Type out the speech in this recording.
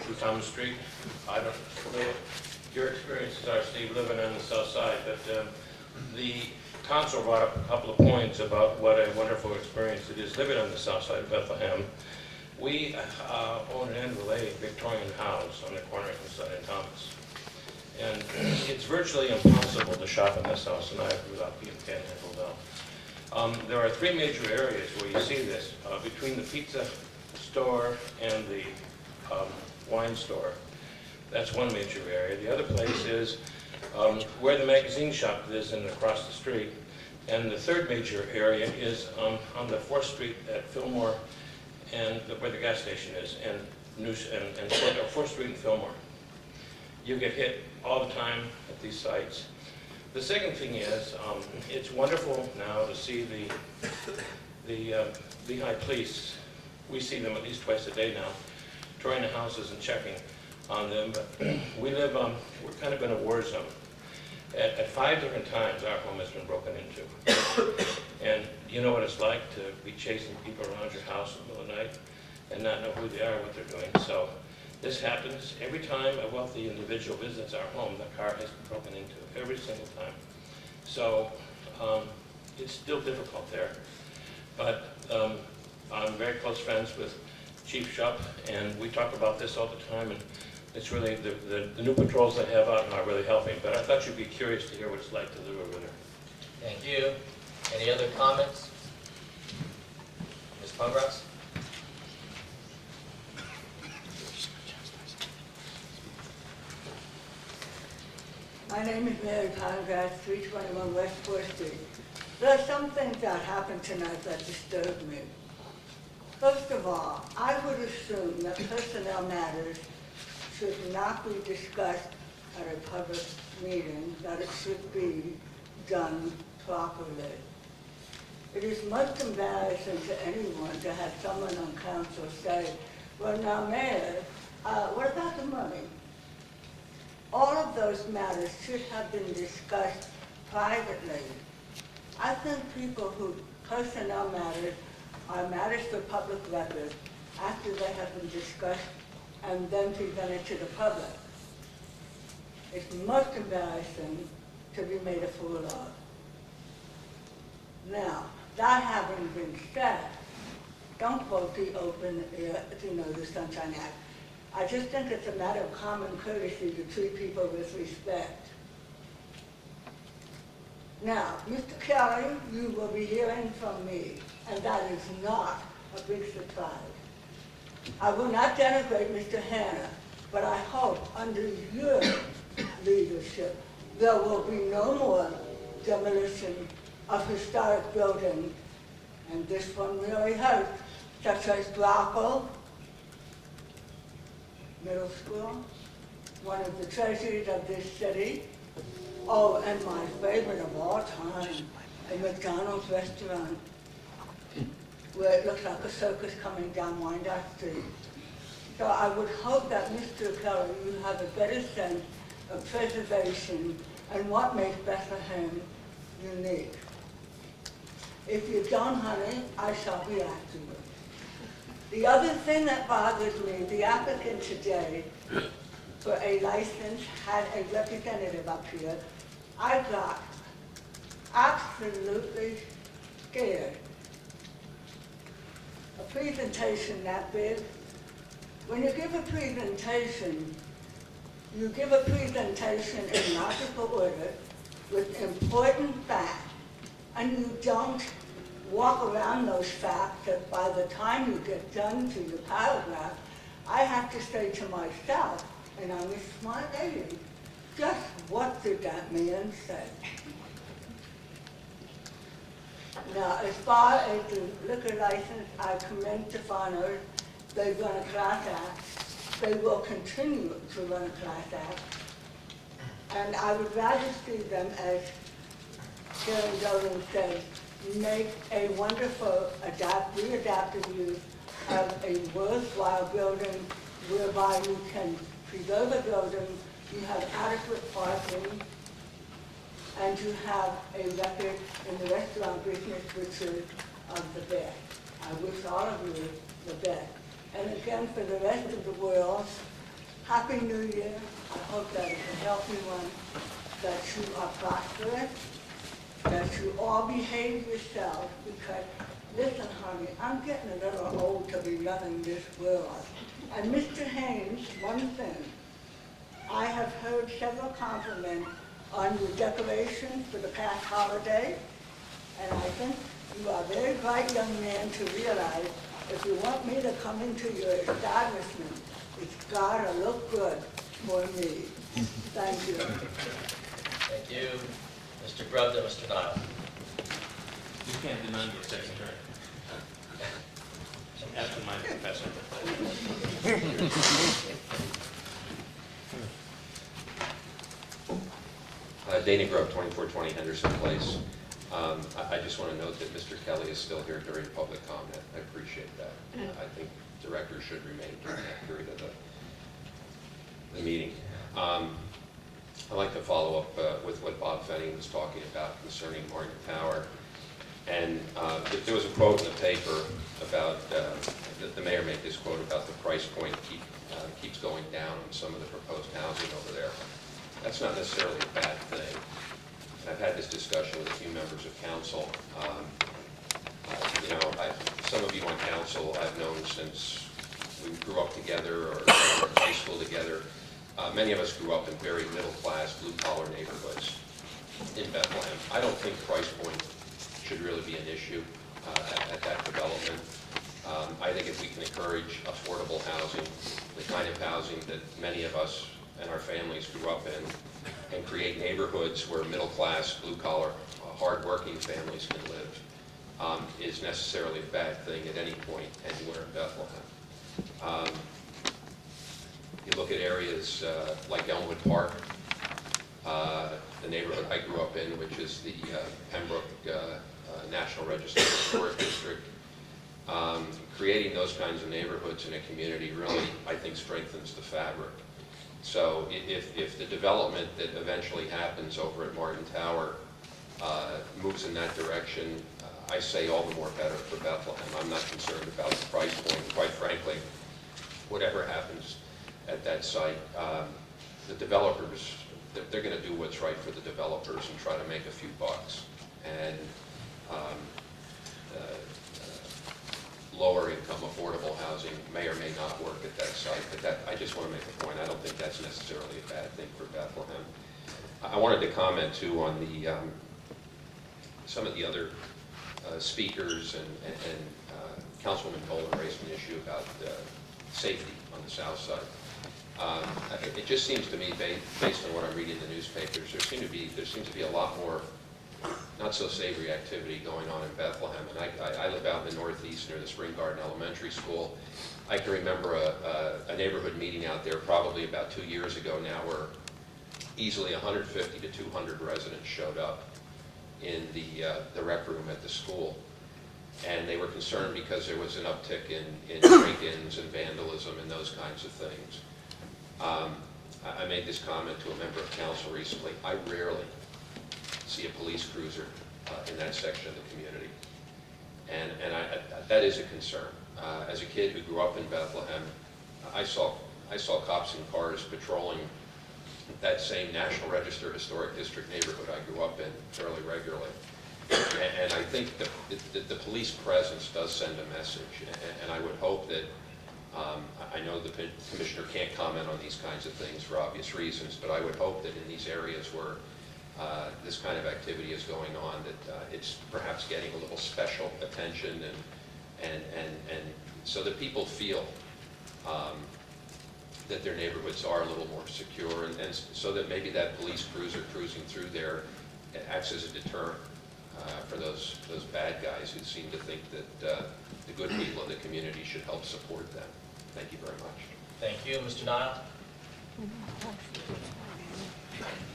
22 Thomas Street. I don't know your experiences are, Steve, living on the south side, but the council brought up a couple of points about what a wonderful experience it is living on the south side of Bethlehem. We own an end of a Victorian house on the corner of Hillside and Thomas. And it's virtually impossible to shop in this house tonight without being panhandled out. There are three major areas where you see this, between the pizza store and the wine store. That's one major area. The other place is where the magazine shop is and across the street. And the third major area is on the 4th Street at Fillmore and where the gas station is, and 4th Street and Fillmore. You get hit all the time at these sites. The second thing is, it's wonderful now to see the Lehigh police. We see them at least twice a day now, touring the houses and checking on them. But we live, we're kind of in a war zone. At 5 different times, our home has been broken into. And you know what it's like to be chasing people around your house in the middle of the night and not know who they are or what they're doing. So this happens every time a wealthy individual visits our home. The car has been broken into every single time. So it's still difficult there. But I'm very close friends with Chief Shupp, and we talk about this all the time. And it's really, the new patrols they have out now are really helping. But I thought you'd be curious to hear what it's like to live over there. Thank you. Any other comments? Ms. Pungratz? My name is Mary Pungratz, 321 West 4th Street. There are some things that happened tonight that disturbed me. First of all, I would assume that personnel matters should not be discussed at a public meeting, that it should be done properly. It is most embarrassing to anyone to have someone on council say, well now Mayor, what about the money? All of those matters should have been discussed privately. I think people who personnel matters are matters for public record after they have been discussed and then presented to the public. It's most embarrassing to be made a fool of. Now, that having been said, don't quote the the Sunshine Act. I just think it's a matter of common courtesy to treat people with respect. Now, Mr. Kelly, you will be hearing from me, and that is not a big surprise. I will not denigrate Mr. Hanna, but I hope under your leadership there will be no more demolition of historic buildings, and this one really hurts, such as Brockle Middle School, one of the treasures of this city. Oh, and my favorite of all time, a McDonald's restaurant where it looks like a circus coming down Wyandotte Street. So I would hope that Mr. Kelly, you have a better sense of preservation and what makes Bethlehem unique. If you don't, honey, I shall be after you. The other thing that bothers me, the applicant today for a license had a representative up here. I got absolutely scared. A presentation that big. When you give a presentation, you give a presentation in logical order with important facts, and you don't walk around those facts that by the time you get done to your paragraph, I have to say to myself, and I'm a smart lady, just what did that man say? Now, as far as the liquor license, I commend to Farners. They run a class act. They will continue to run a class act. And I would rather see them, as Sharon Dolan said, make a wonderful adaptive use of a worthwhile building whereby you can preserve a building, you have adequate parking, and you have a record in the restaurant business which is of the best. I wish all of you the best. And again, for the rest of the world, Happy New Year. I hope that it's a healthy one, that you are prosperous, that you all behave yourselves, because, listen, honey, I'm getting a little old to be running this world. And Mr. Haynes, one thing, I have heard several compliments on your decorations for the past holiday, and I think you are a very bright young man to realize if you want me to come into your establishment, it's gotta look good for me. Thank you. Thank you. Mr. Grubb, then Mr. Nile. You can't deny me a second term. After my professor. Danny Grubb, 2420 Henderson Place. I just want to note that Mr. Kelly is still here during public comment. I appreciate that. I think directors should remain during that period of the meeting. I'd like to follow up with what Bob Fenning was talking about concerning Martin Tower. And there was a quote in the paper about, the mayor made this quote about the price point keeps going down on some of the proposed housing over there. That's not necessarily a bad thing. I've had this discussion with a few members of council. Some of you on council I've known since we grew up together or were in high school together. Many of us grew up in very middle-class, blue-collar neighborhoods in Bethlehem. I don't think price point should really be an issue at that development. I think if we can encourage affordable housing, the kind of housing that many of us and our families grew up in, and create neighborhoods where middle-class, blue-collar, hard-working families can live, is necessarily a bad thing at any point anywhere in Bethlehem. You look at areas like Elmwood Park, the neighborhood I grew up in, which is the Pembroke National Register Historic District. Creating those kinds of neighborhoods in a community really, I think, strengthens the fabric. So if the development that eventually happens over at Martin Tower moves in that direction, I say all the more better for Bethlehem. I'm not concerned about the price point. Quite frankly, whatever happens at that site, the developers, they're going to do what's right for the developers and try to make a few bucks. And lower income affordable housing may or may not work at that site, but I just want to make a point. I don't think that's necessarily a bad thing for Bethlehem. I wanted to comment too on the some of the other speakers and Councilwoman Boland raised an issue about safety on the south side. It just seems to me, based on what I'm reading in the newspapers, there seems to be a lot more not so savory activity going on in Bethlehem. And I live out in the northeast near the Spring Garden Elementary School. I can remember a neighborhood meeting out there probably about 2 years ago now where easily 150 to 200 residents showed up in the rec room at the school. And they were concerned because there was an uptick in break-ins and vandalism and those kinds of things. I made this comment to a member of council recently. I rarely see a police cruiser in that section of the community. And that is a concern. As a kid who grew up in Bethlehem, I saw cops in cars patrolling that same National Register Historic District neighborhood I grew up in fairly regularly. And I think the police presence does send a message. And I would hope that, I know the commissioner can't comment on these kinds of things for obvious reasons, but I would hope that in these areas where this kind of activity is going on, that it's perhaps getting a little special attention, and so that people feel that their neighborhoods are a little more secure, and so that maybe that police cruiser cruising through there acts as a deterrent for those bad guys who seem to think that the good people of the community should help support them. Thank you very much. Thank you. Mr. Nile?